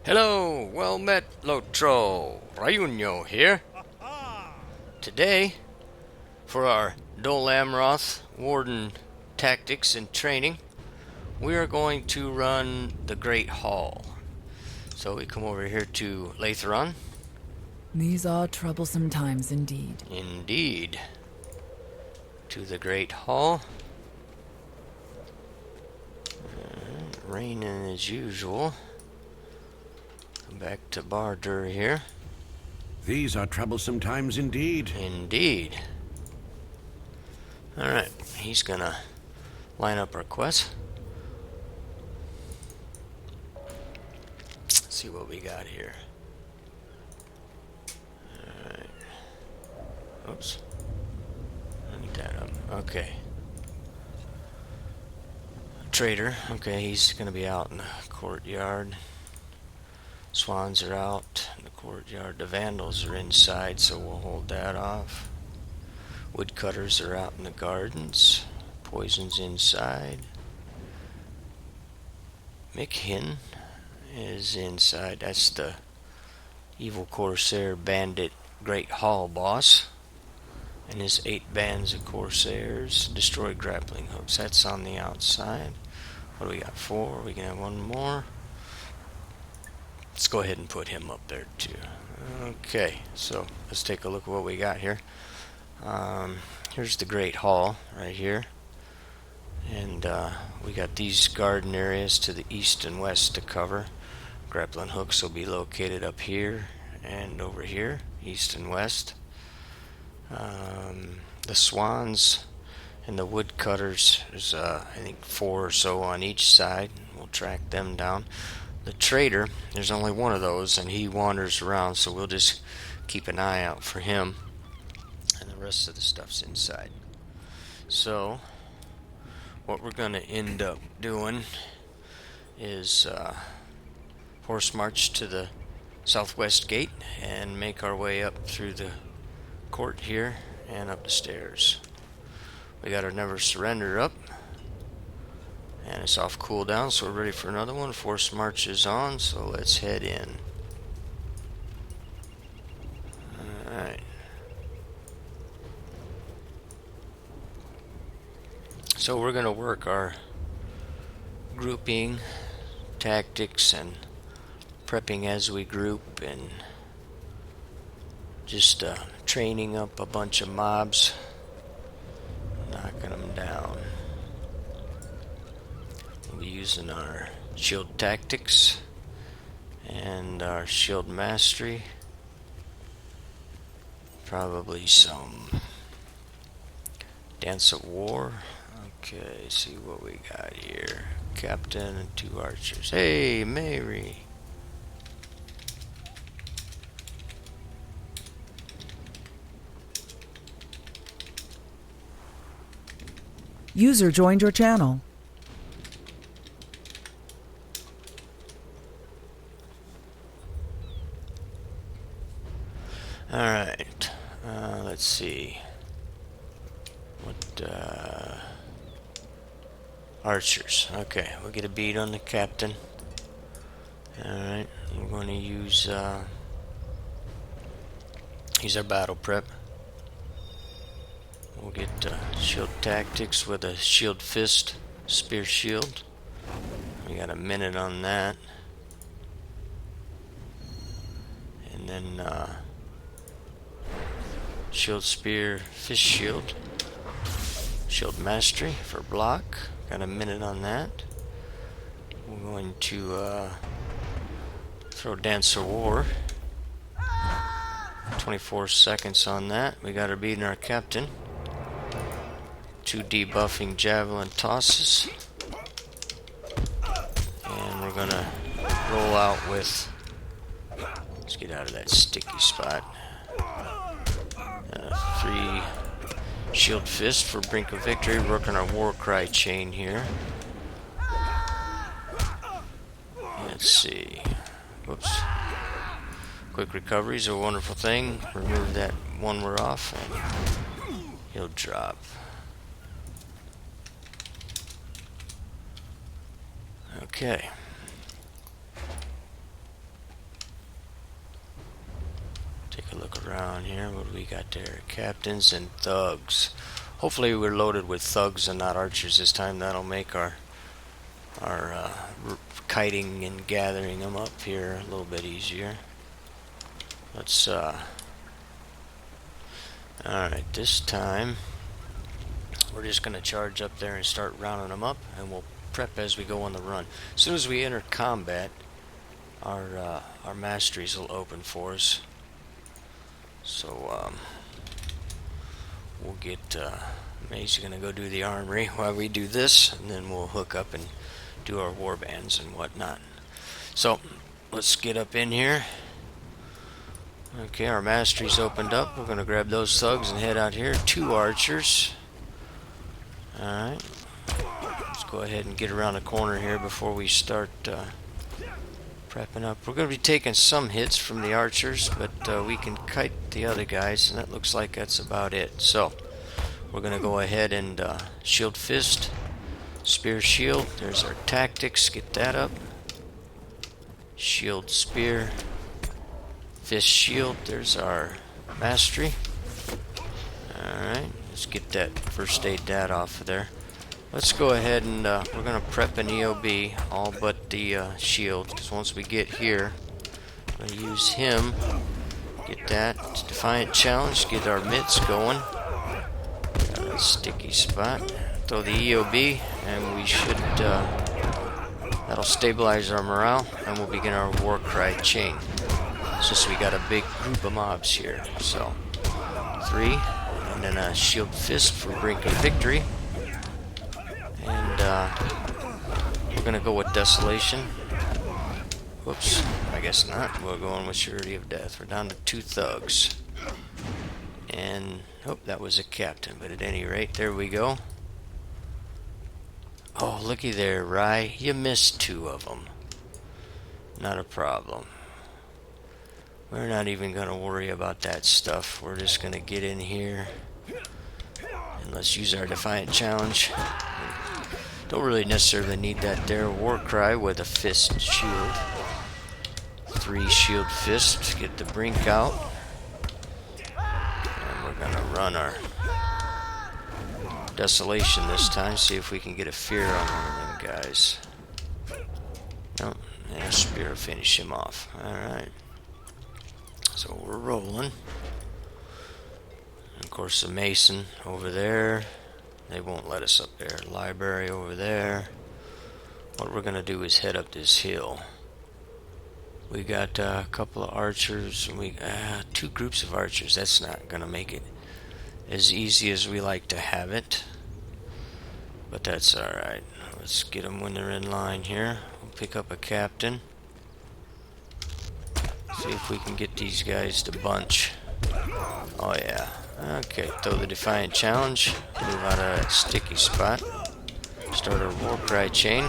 Hello, well met, Lotro. Rayuno here. Today, for our Dol Amroth Warden Tactics and Training, we are going to run the Great Hall. So we come over here to Latheron. These are troublesome times indeed. Indeed. To the Great Hall. Raining as usual. Come back to Bardur here. These are troublesome times indeed. Indeed. Alright, he's gonna line up our quest. Let's see what we got here. Alright. Oops. I need that up. Okay. Trader. Okay, he's gonna be out in the courtyard. Swans are out in the courtyard. The vandals are inside, so we'll hold that off. Woodcutters are out in the gardens. Poison's inside. Mikhin is inside. That's the evil Corsair bandit Great Hall boss. And his 8 bands of Corsairs. Destroy grappling hooks. That's on the outside. What do we got? 4. We can have one more. Let's go ahead and put him up there too. Okay, so let's take a look at what we got here. Here's the Great Hall right here. And we got these garden areas to the east and west to cover. Grappling hooks will be located up here and over here, east and west. The swans and the woodcutters, there's I think 4 or so on each side. We'll track them down. The trader, there's only one of those, and he wanders around, so we'll just keep an eye out for him. And the rest of the stuff's inside. So, what we're going to end up doing is horse march to the southwest gate and make our way up through the court here and up the stairs. We got our Never Surrender up. And it's off cooldown, so we're ready for another one. Force march is on, so let's head in. Alright. So we're going to work our grouping, tactics, and prepping as we group, and just training up a bunch of mobs, knocking them down. We'll be using our shield tactics and our shield mastery. Probably some dance of war. Okay, see what we got here. Captain and 2 archers. Hey, Mary. User joined your channel. Alright, let's see. What, archers. Okay, we'll get a beat on the captain. Alright, we're going to use our battle prep. We'll get shield tactics with a shield fist, spear shield. We got a minute on that. And then shield spear, fist shield. Shield mastery for block. Got a minute on that. We're going to throw Dance of War. 24 seconds on that. We got our beat in our captain. 2 debuffing javelin tosses. And we're gonna roll out with, let's get out of that sticky spot. 3 shield fist for brink of victory. Working our war cry chain here. Let's see. Whoops. Quick recovery is a wonderful thing. Remove that one we're off and he'll drop. Okay. Take a look around here. What do we got there? Captains and thugs. Hopefully we're loaded with thugs and not archers this time. That'll make our kiting and gathering them up here a little bit easier. Let's alright, this time we're just gonna charge up there and start rounding them up, and we'll prep as we go on the run. As soon as we enter combat, our masteries will open for us. So we'll get May's gonna go do the armory while we do this, and then we'll hook up and do our war bands and whatnot. So let's get up in here. Okay, our mastery's opened up. We're gonna grab those thugs and head out here. 2 archers. Alright, let's go ahead and get around the corner here before we start prepping up. We're going to be taking some hits from the archers, but we can kite the other guys, and that looks like that's about it. So we're going to go ahead and shield fist, spear shield. There's our tactics. Get that up. Shield spear, fist shield. There's our mastery. Alright, let's get that first aid DoT off of there. Let's go ahead and we're going to prep an EOB, all but the shield, because once we get here, I'm going to use him, get that Defiant Challenge, get our mitts going. Got a sticky spot. Throw the EOB, and we should, that'll stabilize our morale, and we'll begin our war cry chain. Since we got a big group of mobs here. So, 3, and then a shield fist for brink of victory. And we're going to go with Desolation. Whoops, I guess not. We're going with Surety of Death. We're down to 2 thugs. And, oh, that was a captain. But at any rate, there we go. Oh, looky there, Rye. You missed 2 of them. Not a problem. We're not even going to worry about that stuff. We're just going to get in here. And let's use our Defiant Challenge. Don't really necessarily need that there. War cry with a fist shield. 3 shield fists. Get the brink out. And we're going to run our Desolation this time. See if we can get a fear on one of them guys. Nope. And a spear will finish him off. Alright. So we're rolling. And of course the Mason over there. They won't let us up there. Library over there. What we're going to do is head up this hill. We got a couple of archers. And we 2 groups of archers. That's not going to make it as easy as we like to have it. But that's alright. Let's get them when they're in line here. We'll pick up a captain. See if we can get these guys to bunch. Oh yeah. Okay, throw the Defiant Challenge. Move out of that sticky spot. Start our war cry chain.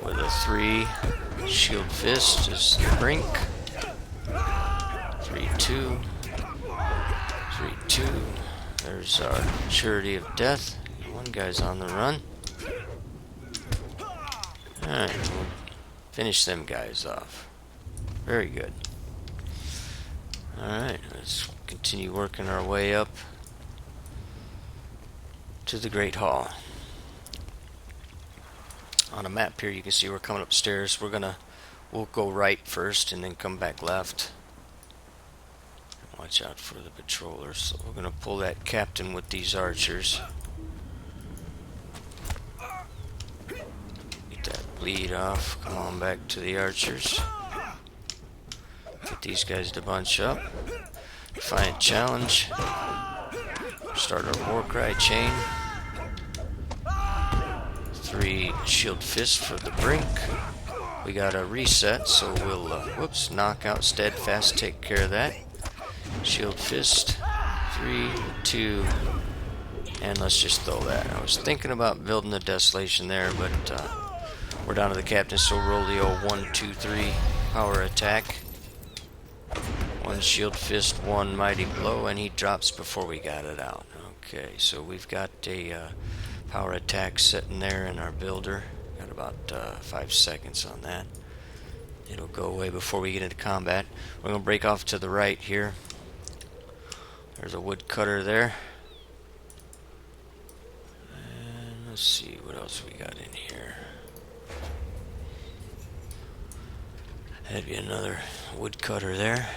With a 3 shield fist is the brink. 3-2. 3-2. There's our Surety of Death. 1 guy's on the run. Alright, we'll finish them guys off. Very good. Alright, let's continue working our way up to the Great Hall. On a map here you can see we're coming upstairs. We'll go right first and then come back left. Watch out for the patrollers. So we're gonna pull that captain with these archers. Get that bleed off. Come on back to the archers. Get these guys to bunch up. Defiant Challenge. Start our war cry chain. 3 shield fists for the brink. We got a reset, so we'll whoops, knock out steadfast, take care of that. Shield fist. 3, 2, and let's just throw that. I was thinking about building the Desolation there, but we're down to the captain, so roll the old 1, 2, 3 power attack. 1 shield fist, 1 mighty blow, and he drops before we got it out. Okay, so we've got a power attack sitting there in our builder. Got about 5 seconds on that. it'll go away before we get into combat. We're going to break off to the right here. There's a woodcutter there. And let's see what else we got in here. That'd be another woodcutter there.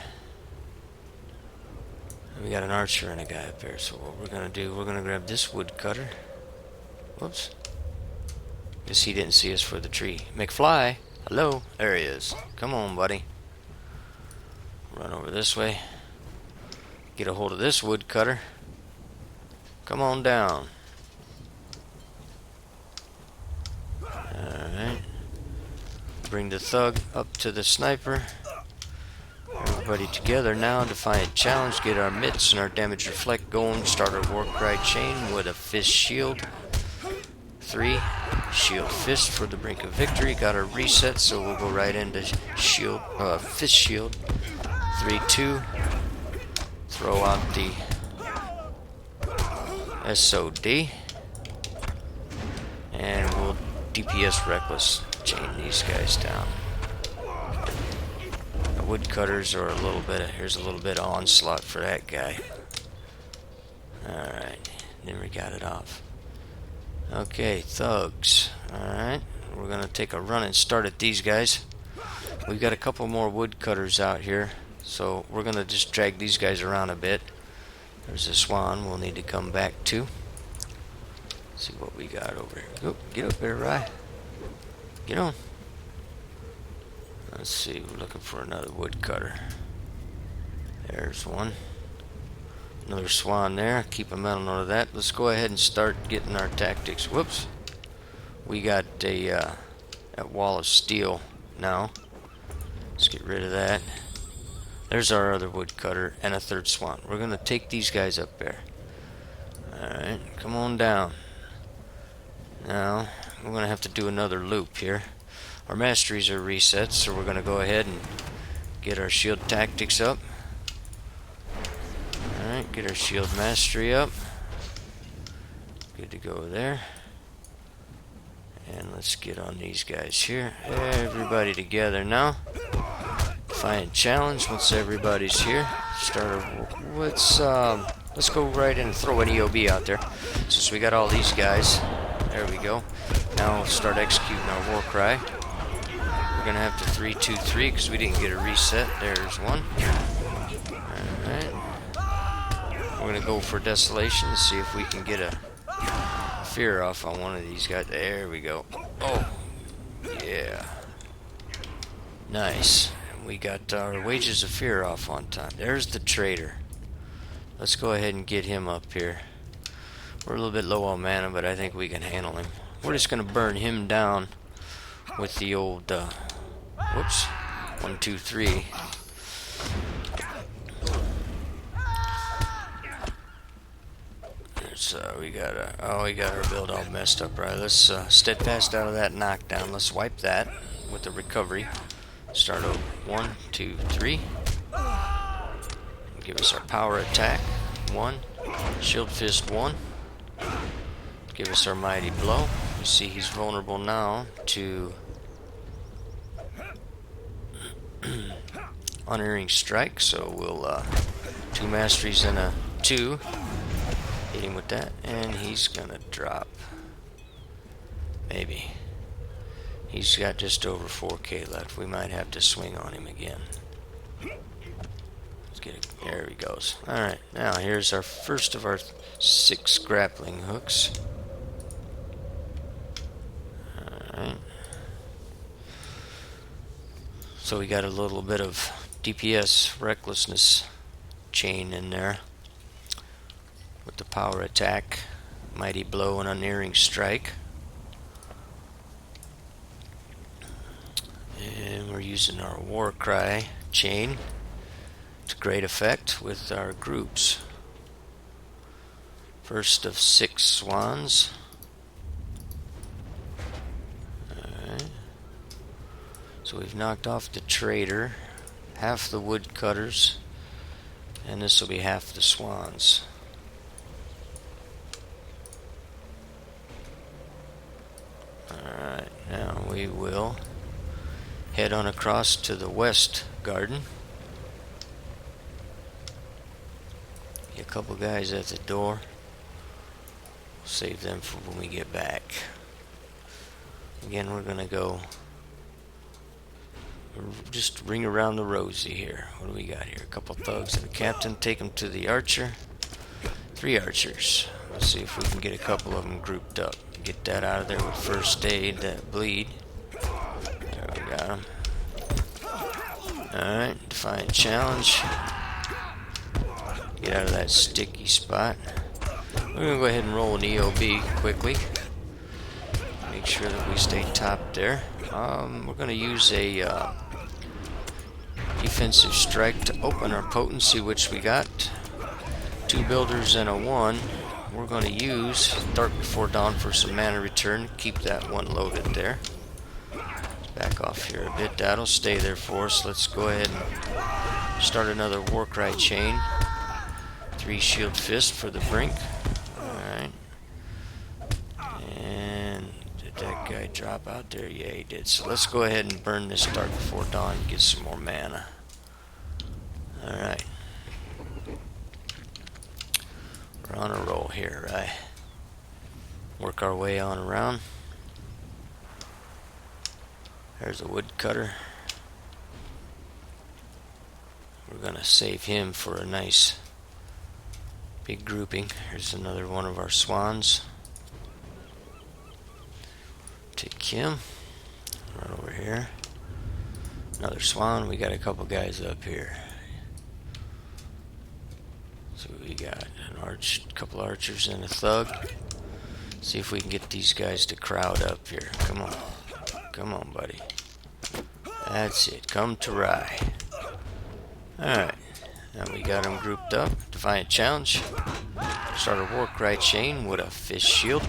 And we got an archer and a guy up there. So what we're going to do, we're going to grab this woodcutter. Whoops. Guess he didn't see us for the tree. McFly, hello. There he is. Come on, buddy. Run over this way. Get a hold of this woodcutter. Come on down. Alright. Bring the thug up to the sniper. Everybody together now. Defiant challenge. Get our mitts and our damage reflect going. Start our war cry chain with a fist shield. 3. Shield fist for the brink of victory. Got our reset, so we'll go right into shield, fist shield. 3, 2. Throw out the SOD. And we'll DPS Reckless chain these guys down. The woodcutters are a little bit of, here's a little bit of onslaught for that guy. Alright, then we got it off. Okay, thugs. Alright, we're gonna take a run and start at these guys. We've got a couple more woodcutters out here, so we're gonna just drag these guys around a bit. There's a swan we'll need to come back to. See what we got over here. Oh, get up there, Rye. Get on. Let's see, we're looking for another woodcutter. There's one. Another swan there. Keep a mental note of that. Let's go ahead and start getting our tactics. Whoops. We got a that wall of steel now. Let's get rid of that. There's our other woodcutter and a third swan. We're going to take these guys up there. Alright, come on down. Now, we're going to have to do another loop here. Our masteries are reset, so we're going to go ahead and get our shield tactics up. Alright, get our shield mastery up. Good to go there. And let's get on these guys here. Everybody together now. Defiant challenge once everybody's here. Let's go right in and throw an EOB out there. Since we got all these guys. There we go. Now we'll start executing our war cry. We're gonna have to 3-2-3 because we didn't get a reset. There's one. Alright. We're gonna go for desolation to see if we can get a fear off on one of these guys. There we go. Oh, yeah. Nice. And we got our wages of fear off on time. There's the traitor. Let's go ahead and get him up here. We're a little bit low on mana, but I think we can handle him. We're just gonna burn him down with the old, whoops, 1, 2, 3. We got our build all messed up, right? Let's steadfast out of that knockdown. Let's wipe that with the recovery. Start over. 1, 2, 3. Give us our power attack. 1. Shield fist 1. Give us our mighty blow. You see he's vulnerable now to unerring strike, so we'll 2 masteries and a 2. Hit him with that, and he's gonna drop. Maybe. He's got just over 4k left. We might have to swing on him again. Let's get it. There he goes. Alright, now here's our first of our 6 grappling hooks. Alright. So we got a little bit of DPS recklessness chain in there. With the power attack, mighty blow, and unerring strike. And we're using our war cry chain to great effect with our groups. First of 6 swans. Alright. So we've knocked off the traitor, half the woodcutters, and this will be half the swans. Alright, now we will head on across to the west garden. Get a couple guys at the door. Save them for when we get back. Again, we're gonna go just ring around the rosy here. What do we got here? A couple thugs and a captain. Take them to the archer. 3 archers. Let's see if we can get a couple of them grouped up. Get that out of there with first aid, that bleed. There, we got them. Alright, defiant challenge. Get out of that sticky spot. We're going to go ahead and roll an EOB quickly. Make sure that we stay top there. We're going to use a defensive strike to open our potency, which we got. 2 builders and a 1. We're going to use Dark Before Dawn for some mana return. Keep that one loaded there. Back off here a bit. That'll stay there for us. Let's go ahead and start another Warcry chain. 3 Shield Fist for the brink. Alright. And did that guy drop out there? Yeah, he did. So let's go ahead and burn this Dark Before Dawn and get some more mana. Alright. We're on a roll here, right? Work our way on around. There's a woodcutter. We're gonna save him for a nice big grouping. Here's another one of our swans. Take him. Right over here. Another swan. We got a couple guys up here. So we got a couple archers and a thug. See if we can get these guys to crowd up here. Come on. Come on, buddy. That's it. Come to Rye. Alright. Now we got them grouped up. Defiant challenge. Start a Warcry chain with a fist shield.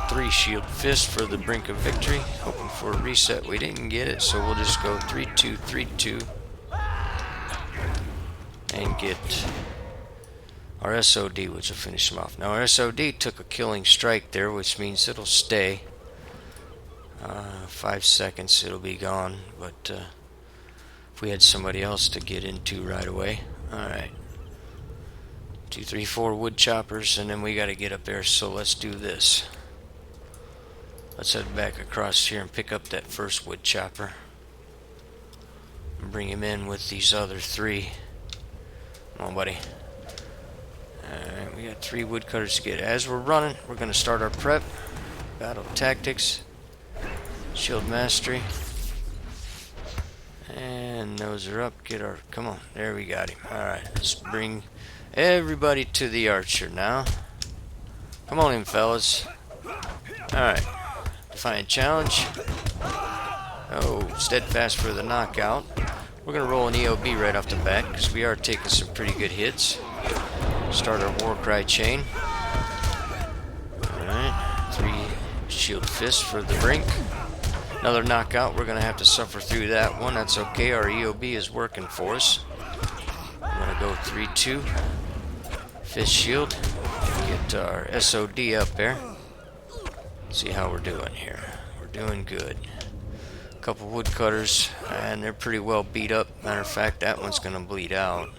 3 Shield Fist for the brink of victory. Hoping for a reset. We didn't get it, so we'll just go 3-2, 3-2. And get our SOD, which will finish him off. Now our SOD took a killing strike there, which means it'll stay. 5 seconds, it'll be gone. But if we had somebody else to get into right away. Alright. 2, 3, 4 wood choppers, and then we got to get up there, so let's do this. Let's head back across here and pick up that first wood chopper. And bring him in with these other 3. Come on, buddy. Alright, we got 3 woodcutters to get. As we're running, we're going to start our prep. Battle Tactics. Shield Mastery. And those are up. Get our... Come on. There we got him. Alright, let's bring everybody to the archer now. Come on in, fellas. Alright. Defiant challenge. Oh, steadfast for the knockout. We're going to roll an EOB right off the bat because we are taking some pretty good hits. Start our Warcry chain. Alright. 3 Shield Fist for the brink. Another knockout. We're going to have to suffer through that one. That's okay. Our EOB is working for us. I'm going to go 3-2. Fist Shield. Get our SOD up there. See how we're doing here. We're doing good. Couple woodcutters, and they're pretty well beat up. Matter of fact, that one's going to bleed out.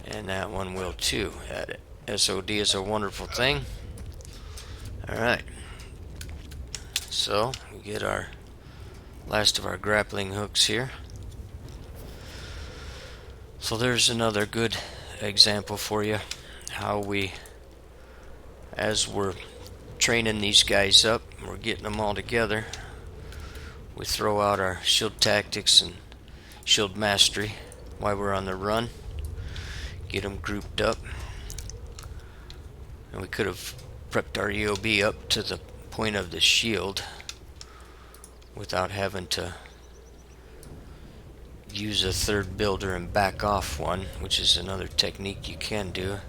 And that one will too. That SOD is a wonderful thing. Alright. So, we get our last of our grappling hooks here. So there's another good example for you. How we, as we're training these guys up, we're getting them all together. We throw out our Shield Tactics and Shield Mastery while we're on the run. Get them grouped up. And we could have prepped our EOB up to the point of the shield without having to use a third builder and back off one, which is another technique you can do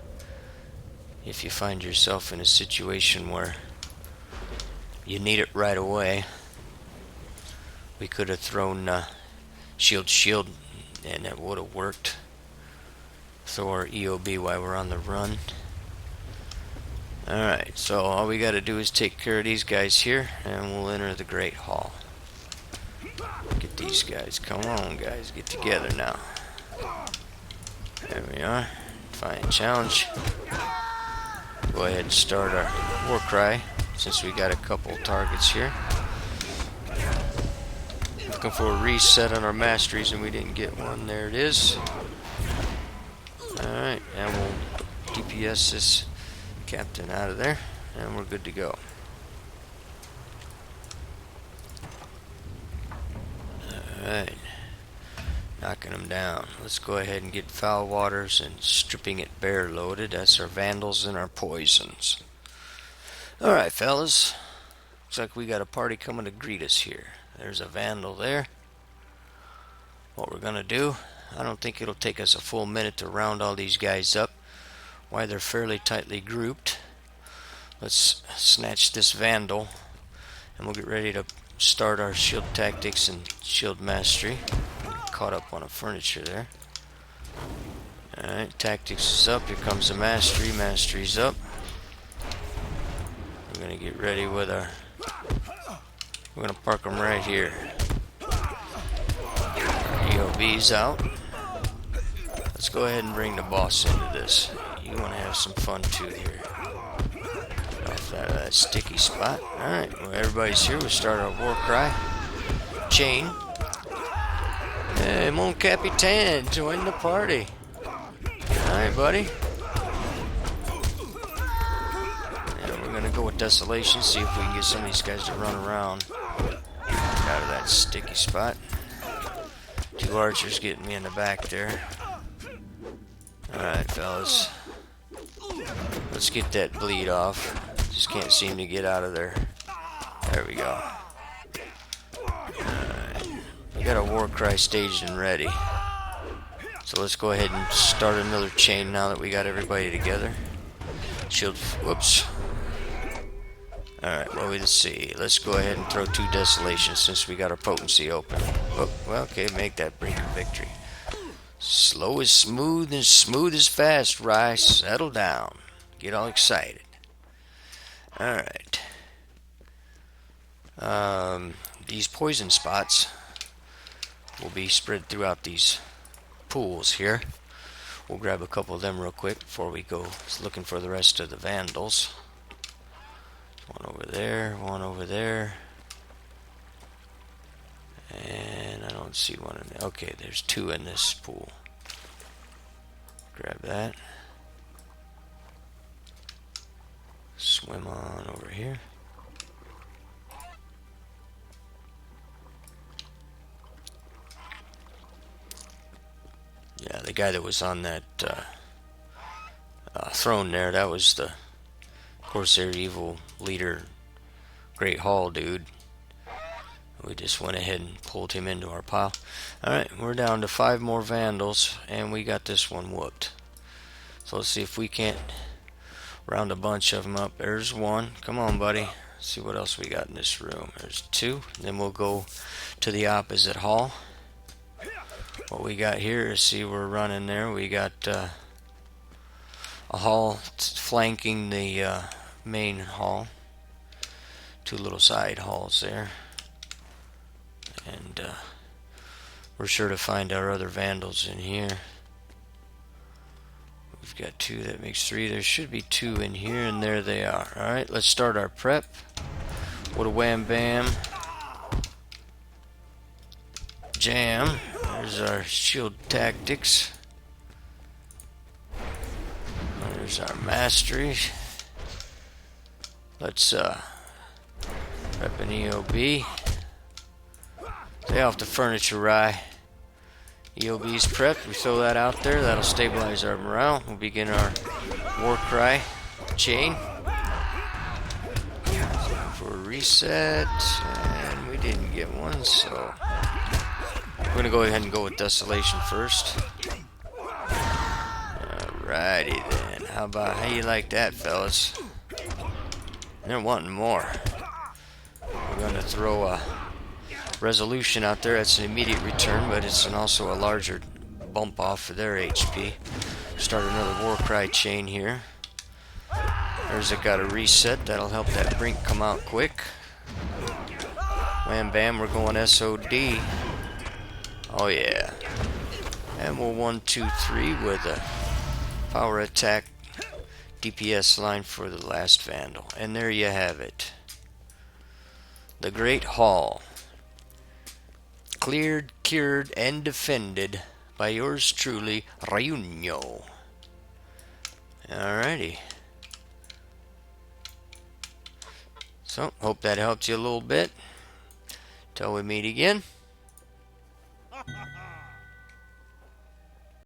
if you find yourself in a situation where you need it right away. We could have thrown shield and it would have worked. Throw our EOB while we're on the run. Alright, so all we gotta do is take care of these guys here, and we'll enter the Great Hall. Get these guys. Come on, guys. Get together now. There we are. Fine challenge. Go ahead and start our war cry, since we got a couple targets here. Looking for a reset on our masteries, and we didn't get one. There it is. Alright, and we'll DPS this captain out of there, and we're good to go. Alright, knocking them down. Let's go ahead and get Foul Waters and Stripping It Bare loaded. That's our Vandals and our Poisons. Alright, fellas. Looks like we got a party coming to greet us here. There's a Vandal there. What we're gonna do, I don't think it'll take us a full minute to round all these guys up while they're fairly tightly grouped. Let's snatch this Vandal, and we'll get ready to start our shield tactics and shield mastery. Get caught up on a furniture there. Alright, tactics is up. Here comes the mastery. Mastery's up. We're gonna get ready with our... We're gonna park them right here. EOB's out. Let's go ahead and bring the boss into this. You want to have some fun too here. Off that sticky spot. Alright, well, everybody's here. We'll start our war cry. Chain. Hey, Mon Capitan, join the party. Alright, buddy. And we're gonna go with Desolation, see if we can get some of these guys to run around out of that sticky spot. Two archers getting me in the back there. Alright, fellas. Let's get that bleed off. Just can't seem to get out of there. There we go. Alright. We got a war cry staged and ready. So let's go ahead and start another chain now that we got everybody together. Shield. Whoops. Alright, well, let's see. Let's go ahead and throw 2 Desolations since we got our potency open. Oh, well, okay, make that break a victory. Slow is smooth and smooth is fast, Rye. Settle down. Get all excited. Alright. These poison spots will be spread throughout these pools here. We'll grab a couple of them real quick before we go looking for the rest of the Vandals. One over there, one over there. And I don't see one in there. Okay, there's 2 in this pool. Grab that. Swim on over here. Yeah, the guy that was on that throne there, that was the Corsair Evil Leader Great Hall dude. We just went ahead and pulled him into our pile. Alright, we're down to 5 more Vandals, and we got this one whooped. So let's see if we can't round a bunch of them up. There's 1. Come on, buddy. Let's see what else we got in this room. There's 2. Then we'll go to the opposite hall. What we got here is, see, we're running there. We got a hall flanking the main hall. 2 little side halls there. And we're sure to find our other Vandals in here. We've got 2, that makes 3. There should be 2 in here, and there they are. Alright, let's start our prep. What a wham bam. Jam. There's our shield tactics. There's our mastery. Let's prep an EOB. Stay off the furniture, Rye. EOB's prepped. We throw that out there. That'll stabilize our morale. We'll begin our war cry chain. For a reset. And we didn't get one, so we're going to go ahead and go with Desolation first. Alrighty then. How you like that, fellas? They're wanting more. We're going to throw a Resolution out there. That's an immediate return, but it's also a larger bump off for their HP. Start another war cry chain here. There's got a reset. That'll help that brink come out quick. Wham bam, we're going SOD. Oh yeah. And we'll 1, 2, 3 with a power attack DPS line for the last Vandal. And there you have it. The Great Hall. Cleared, cured, and defended by yours truly, Rayuno. Alrighty. So, hope that helps you a little bit. Till we meet again.